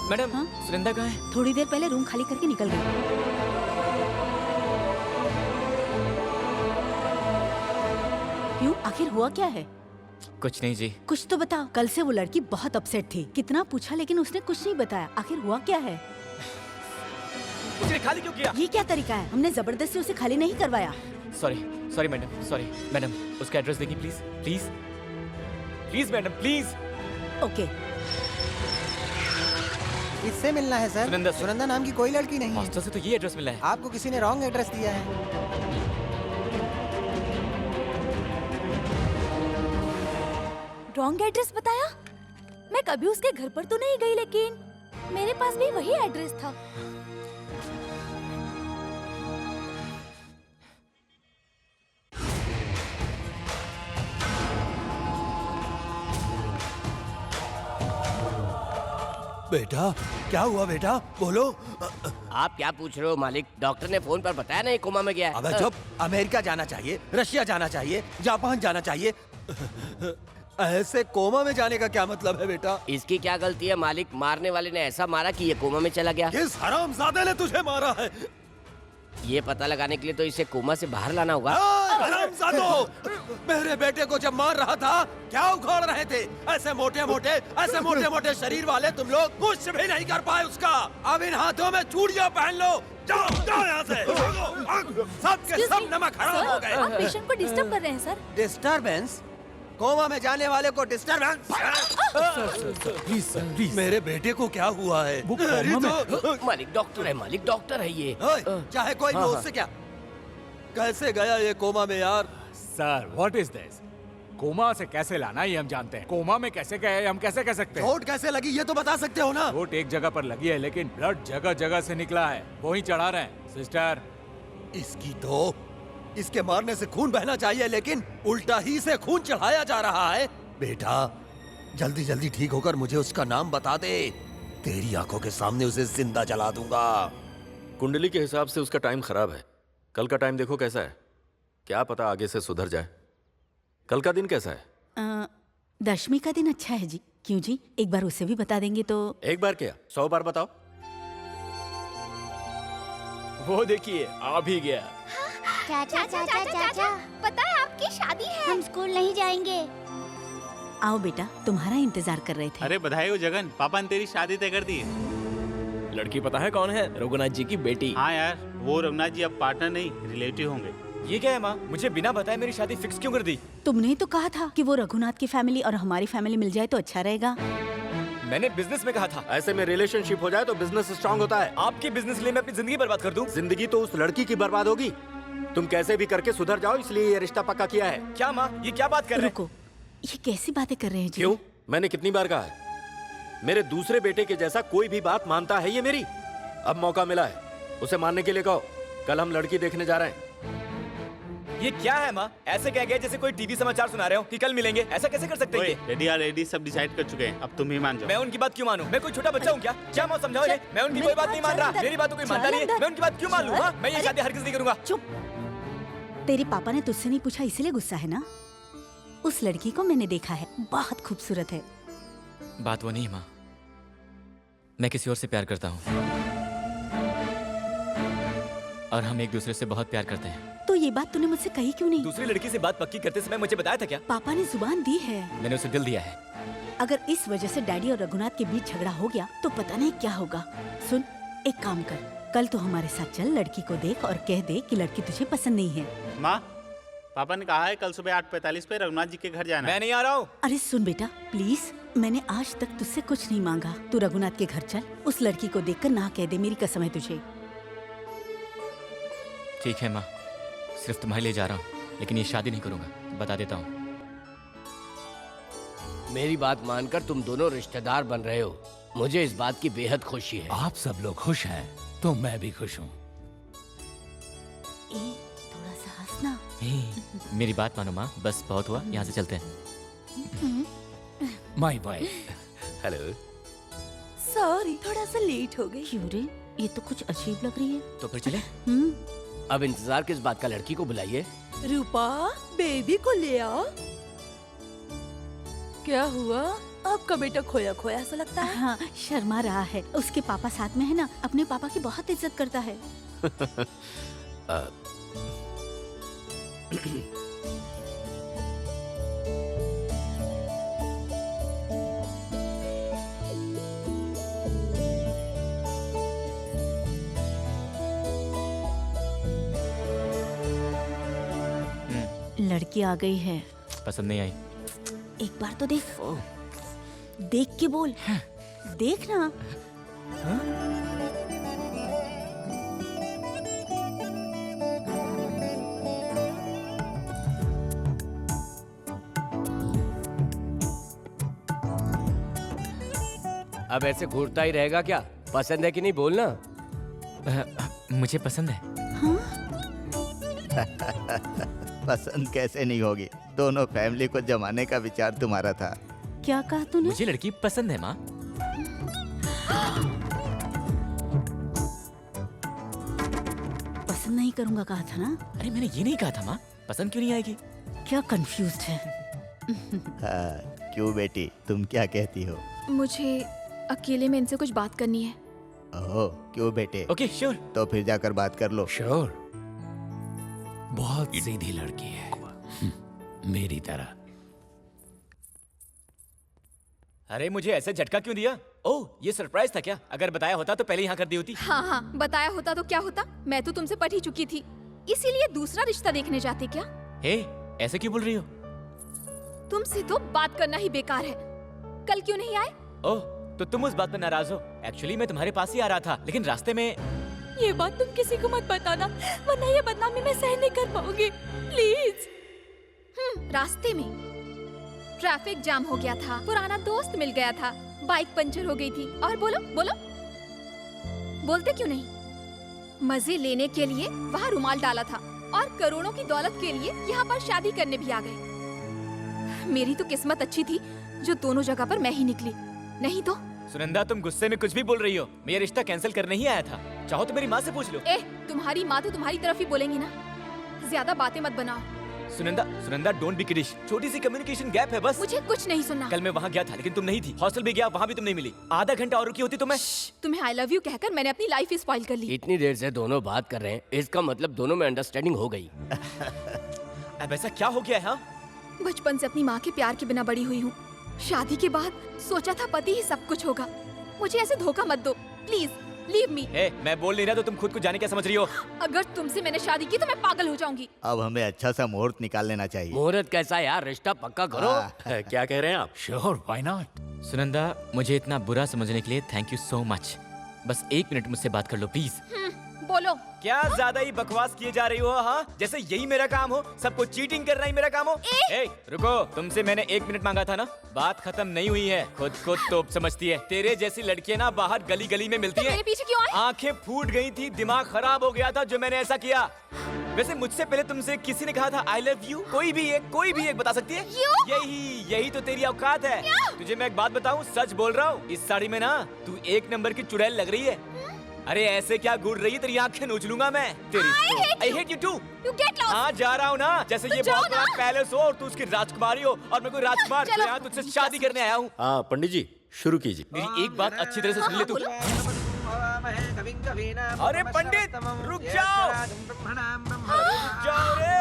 Madam हाँ? सुनंदा कहाँ है? थोड़ी देर पहले रूम खाली करके निकल गई। क्यों, आखिर हुआ क्या है? कुछ नहीं जी। कुछ तो बताओ। कल से वो लड़की बहुत अपसेट थी, कितना पूछा लेकिन उसने कुछ नहीं बताया। आखिर हुआ क्या है? उसने खाली क्यों किया? ये क्या तरीका है? हमने जबरदस्ती उसे खाली नहीं करवाया। Sorry sorry madam, sorry madam, उसका एड्रेस देंगी please please please madam please. Okay. किससे मिलना है सर? सुनंदा से। सुनंदा नाम की कोई लड़की नहीं है। हॉस्टल से तो ये एड्रेस मिला है। आपको किसी ने रॉन्ग एड्रेस दिया है। रॉन्ग एड्रेस बताया? मैं कभी उसके घर पर तो नहीं गई, लेकिन मेरे पास भी वही एड्रेस था। बेटा क्या हुआ बेटा, बोलो। आप क्या पूछ रहे हो मालिक? डॉक्टर ने फोन पर बताया नहीं कोमा में गया है। अबे चुप, अमेरिका जाना चाहिए, रशिया जाना चाहिए, जापान जाना चाहिए। ऐसे कोमा में जाने का क्या मतलब है बेटा? इसकी क्या गलती है मालिक? मारने वाले ने ऐसा मारा कि ये कोमा में चला गया। किस हरामजादे ने तुझे मारा है? ये पता लगाने के लिए तो इसे कोमा से बाहर लाना होगा। हरामजादो! मेरे बेटे को जब मार रहा था क्या उखाड़ रहे थे? ऐसे मोटे मोटे शरीर वाले तुम लोग कुछ भी नहीं कर पाए उसका। अब इन हाथों में चूड़ियां पहन लो। जाओ जाओ यहाँ से। सब के सब नमक हराम हो गए। आप पेशेंट को डिस्टर्ब कर रहे हैं सर। डिस्टर्बेंस? कोमा में जाने वाले को डिस्टर्बेंस? Please sir please. मेरे बेटे को क्या हुआ है? मालिक डॉक्टर है, मालिक डॉक्टर है ये। चाहे कोई भी हो, उससे क्या? कैसे गया ये कोमा में यार? Sir what is this? Comma से कैसे लाना ये हम जानते हैं, कोमा में कैसे गए हम कैसे कह सकते हैं? चोट कैसे लगी ये तो बता सकते हो ना? चोट एक जगह पर लगी है लेकिन ब्लड जगह जगह से निकला है, वही चढ़ा रहे हैं। सिस्टर इसकी तो इसके मारने से खून बहना चाहिए लेकिन उल्टा ही से खून चढ़ाया जा रहा है। बेटा जल्दी जल्दी ठीक होकर मुझे उसका नाम बता दे, तेरी आंखों के सामने उसे जिंदा जला दूंगा। कुंडली के हिसाब से उसका टाइम खराब है। कल का टाइम देखो कैसा है, क्या पता आगे से सुधर जाए। कल का दिन कैसा है? दशमी का दिन अच्छा है जी। क्यों जी, एक बार उसे भी बता देंगे तो? एक बार क्या 100 बार बताओ। वो देखिए आ भी गया। चाचा चाचा चाचा, पता है आपकी शादी है। हम स्कूल नहीं जाएंगे। आओ बेटा, तुम्हारा इंतजार कर रहे थे। अरे बधाई हो जगन, पापा ने तेरी शादी तय कर दी है। लड़की पता है कौन है? रघुनाथ जी की बेटी। हाँ यार, वो रघुनाथ जी अब पार्टनर नहीं रिलेटिव होंगे। ये क्या है माँ, मुझे बिना बताए मेरी शादी फिक्स क्यों कर दी? तुमने तो कहा था कि वो रघुनाथ की फैमिली और हमारी फैमिली मिल जाए तो अच्छा रहेगा। मैंने बिजनेस में कहा था। ऐसे में रिलेशनशिप हो जाए तो बिजनेस स्ट्रांग होता है। आपके बिजनेस के लिए मैं अपनी जिंदगी बर्बाद कर दूं? जिंदगी तो उस लड़की की बर्बाद होगी। तुम कैसे भी करके सुधर जाओ इसलिए ये रिश्ता पक्का किया है। क्या माँ, ये क्या बात कर रहे हैं? रुको, ये कैसी बातें कर रहे हैं जी? क्यों? मैंने कितनी बार कहा है, मेरे दूसरे बेटे के जैसा कोई भी बात मानता है ये मेरी। अब मौका मिला है, उसे मानने के लिए कहो। कल हम लड़की देखने जा रहे हैं। ये क्या है माँ, ऐसे कह गए जैसे कोई टीवी समाचार सुना रहे हो कि कल मिलेंगे। ऐसा कैसे कर सकते हैं? रेडी ऑलरेडी सब डिसाइड कर चुके हैं, अब तुम ही मान जाओ। मैं उनकी बात क्यों मानूं? मैं कोई छोटा बच्चा हूँ क्या? क्या माँ समझाओ ये? मैं उनकी कोई बात नहीं मान रहा। मेरी बात तो कोई मानता नहीं है, मैं उनकी बात क्यों मान लूँ? मैं ये शादी हरगिज़ नहीं करूंगा। चुप। तेरे पापा ने तुझसे नहीं पूछा इसलिए गुस्सा है ना? उस लड़की को मैंने देखा है, बहुत खूबसूरत है। बात वो नहीं है माँ, मैं किसी और से प्यार करता हूँ और हम एक दूसरे से बहुत प्यार करते हैं। तो ये बात तूने मुझसे कही क्यों नहीं? दूसरी लड़की से बात पक्की करते समय मुझे बताया था क्या? पापा ने जुबान दी है। मैंने उसे दिल दिया है। अगर इस वजह से डैडी और रघुनाथ के बीच झगड़ा हो गया तो पता नहीं क्या होगा। सुन, एक काम कर, कल तो हमारे साथ चल, लड़की को देख और कह दे कि लड़की तुझे पसंद नहीं है। माँ, पापा ने कहा है कल सुबह 8:45 पे रघुनाथ जी के घर जाना है। मैं नहीं आ रहा हूँ। अरे सुन बेटा, प्लीज, मैंने आज तक तुझसे कुछ नहीं मांगा। तू रघुनाथ के घर चल, उस लड़की को देखकर ना कह दे, मेरी कसम है तुझे। ठीक है माँ, सिर्फ तुम्हारे लिए जा रहा हूँ, लेकिन ये शादी नहीं करूंगा, बता देता हूँ। मेरी बात मानकर तुम दोनों रिश्तेदार बन रहे हो, मुझे इस बात की बेहद खुशी है। आप सब लोग खुश हैं तो मैं भी खुश हूँ। थोड़ा सा हंसना। मेरी बात मानो माँ, बस बहुत हुआ, यहाँ से चलते हैं। My wife. हेलो। सॉरी, थोड़ा सा लेट हो गई। क्यों रे, ये तो कुछ अजीब लग रही है। तो फिर चले? अब इंतजार किस बात का, लड़की को बुलाइए। रूपा, बेबी को ले आ। क्या हुआ? आपका बेटा खोया खोया सा लगता है। हाँ, शर्मा रहा है। उसके पापा साथ में है ना, अपने पापा की बहुत इज्जत करता है। लड़की आ गई है। पसंद नहीं आई। एक बार तो देख। देख के बोल। देख ना। अब ऐसे घूरता ही रहेगा क्या? पसंद है कि नहीं बोलना। मुझे पसंद है। पसंद कैसे नहीं होगी? दोनों फैमिली को जमाने का विचार तुम्हारा था। क्या कहा तूने? मुझे लड़की पसंद है माँ। पसंद नहीं करूंगा कहा था ना। अरे मैंने ये नहीं कहा था माँ। पसंद क्यों नहीं आएगी? क्या कंफ्यूज्ड है। हाँ, क्यों बेटी, तुम क्या कहती हो? मुझे अकेले में इनसे कुछ बात करनी है। ओह, क्यों बेटे? Okay sure. तो फिर जाकर बात कर लो। श्योर। बहुत सीधी लड़की है, मेरी तरह। अरे मुझे ऐसे झटका क्यों दिया? ओह, ये सरप्राइज था क्या? अगर बताया होता तो पहले यहाँ कर दी होती। हाँ हाँ, बताया होता तो क्या होता? मैं तो तुमसे पट ही चुकी थी, इसीलिए दूसरा रिश्ता देखने जाते क्या? हे, ऐसे क्यों बोल रही हो? तुमसे तो बात करना ही बेकार है। कल क्यों नहीं आए? ओह, तो तुम उस बात पर नाराज हो? एक्चुअली मैं तुम्हारे पास ही आ रहा था, लेकिन रास्ते में। ये बात तुम किसी को मत बताना, वरना ये बदनामी मैं सहन नहीं कर पाऊंगी, प्लीज। रास्ते में ट्रैफिक जाम हो गया था, पुराना दोस्त मिल गया था, बाइक पंचर हो गई थी, और बोलो बोलो, बोलते क्यों नहीं? मजे लेने के लिए वहाँ रुमाल डाला था, और करोड़ों की दौलत के लिए यहाँ पर शादी करने भी आ गए। मेरी तो किस्मत अच्छी थी जो दोनों जगह पर मैं ही निकली, नहीं तो। सुनंदा, तुम गुस्से में कुछ भी बोल रही हो। मैं ये रिश्ता कैंसिल करने ही आया था। चाहो तो मेरी माँ से पूछ लो। तुम्हारी माँ तो तुम्हारी तरफ ही बोलेंगी ना। ज्यादा बातें मत बनाओ। Sunanda don't be kiddish. छोटी सी कम्युनिकेशन गैप है बस। मुझे कुछ नहीं सुनना। कल मैं वहाँ गया था लेकिन तुम नहीं थी। हॉस्टल भी गया, वहाँ भी तुम नहीं मिली। आधा घंटा और रुकी होती तो मैं। तुम्हें आई लव यू कहकर मैंने अपनी लाइफ ही स्पॉइल कर ली। इतनी देर से दोनों बात कर रहे हैं, इसका मतलब दोनों में अंडरस्टैंडिंग हो गई। अब ऐसा क्या हो गया है? हाँ, बचपन से अपनी माँ के प्यार के बिना बड़ी हुई हूँ। शादी के बाद सोचा था पति ही सब कुछ होगा। मुझे ऐसे धोखा मत दो, प्लीज लीव मी। मैं बोल नहीं रहा तो तुम खुद को जाने क्या समझ रही हो? अगर तुमसे मैंने शादी की तो मैं पागल हो जाऊंगी। अब हमें अच्छा सा मुहूर्त निकाल लेना चाहिए। मुहूर्त कैसा यार, रिश्ता पक्का करो। क्या कह रहे हैं आप? Sure, why not. सुनंदा, मुझे इतना बुरा समझने के लिए थैंक यू सो मच। बस 1 मिनट मुझसे बात कर लो प्लीज। बोलो। क्या ज्यादा ही बकवास किए जा रही हो? हाँ, जैसे यही मेरा काम हो, सबको चीटिंग करना ही मेरा काम हो। रुको, तुमसे मैंने 1 मिनट मांगा था ना। बात खत्म नहीं हुई है। खुद को तोप समझती है। तेरे जैसी लड़कियां ना बाहर गली गली में मिलती तो हैं। मेरे पीछे क्यों आए? आंखें फूट गई थी, दिमाग खराब हो गया था जो मैंने ऐसा किया। वैसे मुझसे पहले तुमसे किसी ने कहा था आई लव यू? कोई भी एक बता सकती है? यही तो तेरी औकात है। तुझे मैं एक बात बताऊं, सच बोल रहा हूँ, इस साड़ी में ना तू 1 नंबर की चुड़ैल लग रही है। अरे ऐसे क्या घूर रही है? तेरी आंखें नोच लूंगा मैं। I hate you too. हाँ, जा रहा हूँ ना। जैसे ये बहुत बड़ा पैलेस हो और तू उसकी राजकुमारी हो और मैं कोई राजकुमार जो यहाँ तुझसे शादी करने आया हूँ। हाँ पंडित जी, शुरू कीजिए। मेरी एक बात अच्छी तरह से सुन ले तू। अरे पंडित, रुक जाओ। रुक जाओ रे।